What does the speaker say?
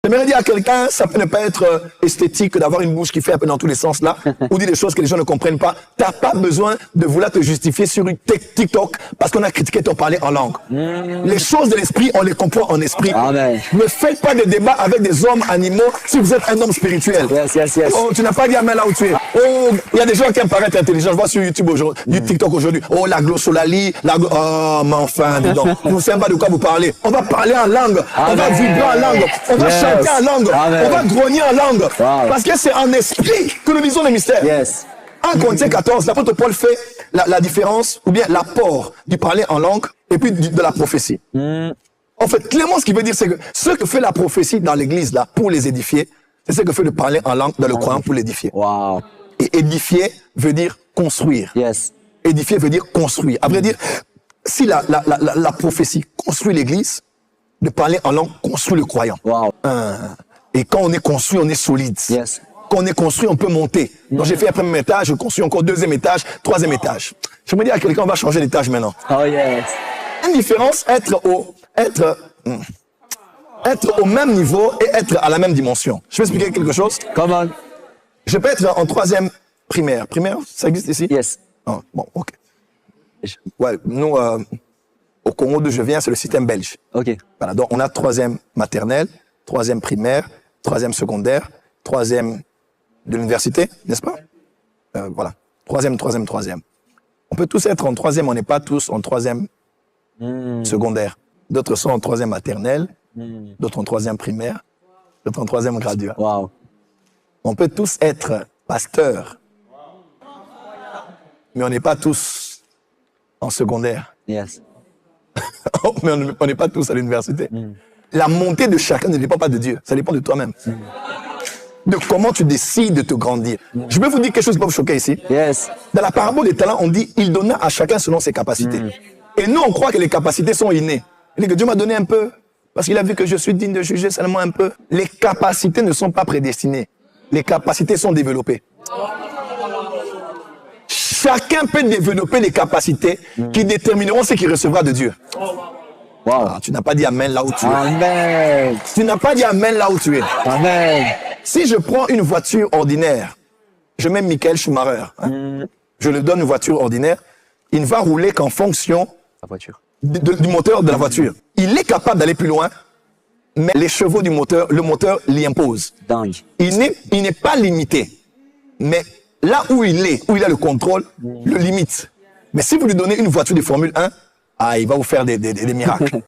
J'aimerais dire à quelqu'un, ça peut ne pas être esthétique d'avoir une bouche qui fait un peu dans tous les sens là, ou dire des choses que les gens ne comprennent pas. T'as pas besoin de vouloir te justifier sur une TikTok parce qu'on a critiqué ton parler en langue. Les choses de l'esprit, on les comprend en esprit. Amen. Ne faites pas de débat avec des hommes animaux si vous êtes un homme spirituel. Yes. Oh, tu n'as pas dit amen là où tu es. Oh, il y a des gens qui aiment paraître intelligents. Je vois sur YouTube aujourd'hui, du TikTok aujourd'hui. Oh, la glossolalie, oh, mais enfin, dis donc. Vous ne savez pas de quoi vous parlez. On va parler en langue. On va vibrer en langue. On va chanter en langue. Amen. On va grogner en langue. Wow. Parce que c'est en esprit que nous lisons les mystères. Yes. 1 Corinthiens 14, l'apôtre Paul fait la différence, ou bien l'apport du parler en langue et puis de la prophétie. En fait, clairement, ce qui veut dire, c'est que ce que fait la prophétie dans l'église, là, pour les édifier, c'est ce que fait le parler en langue dans le croyant pour l'édifier. Wow. Et édifier veut dire construire. Yes. Édifier veut dire construire. À vrai dire, si la prophétie construit l'église, de parler en langue construit le croyant. Wow. Et quand on est construit, on est solide. Yes. Quand on est construit, on peut monter. Donc j'ai fait un premier étage, je construis encore 2e étage, 3e étage. Je me dis à quelqu'un, on va changer d'étage maintenant. Oh yes. Une différence, être au même niveau et être à la même dimension. Je vais expliquer quelque chose. Come on. Je peux être en 3e primaire. Primaire, ça existe ici? Yes. Oh, bon, ok. Ouais, nous, au Congo d'où je viens, c'est le système belge. Ok. Voilà, donc on a 3e maternelle, 3e primaire, 3e secondaire, 3e de l'université, n'est-ce pas? Voilà, 3e. On peut tous être en 3e, on n'est pas tous en 3e secondaire. D'autres sont en 3e maternelle, d'autres en 3e primaire, d'autres en 3e graduat. Wow. On peut tous être pasteurs, mais on n'est pas tous en secondaire. Yes. Mais on n'est pas tous à l'université. La montée de chacun ne dépend pas de Dieu, ça dépend de toi-même. De comment tu décides de te grandir. Je vais vous dire quelque chose qui va vous choquer ici. Yes. Dans la parabole des talents, on dit, il donna à chacun selon ses capacités. Et nous, on croit que les capacités sont innées. Il dit que Dieu m'a donné un peu, parce qu'il a vu que je suis digne de juger seulement un peu. Les capacités ne sont pas prédestinées. Les capacités sont développées. Chacun peut développer les capacités qui détermineront ce qu'il recevra de Dieu. Wow. Ah, tu n'as pas dit amen là où tu es. Amen. Tu n'as pas dit amen là où tu es. Amen. Si je prends une voiture ordinaire, je mets Michael Schumacher, je lui donne une voiture ordinaire, il ne va rouler qu'en fonction La voiture. du moteur de la voiture. Il est capable d'aller plus loin, mais les chevaux du moteur, le moteur l'y impose. Dingue. Il n'est pas limité, mais là où il est, où il a le contrôle, le limite. Mais si vous lui donnez une voiture de Formule 1, ah, il va vous faire des miracles.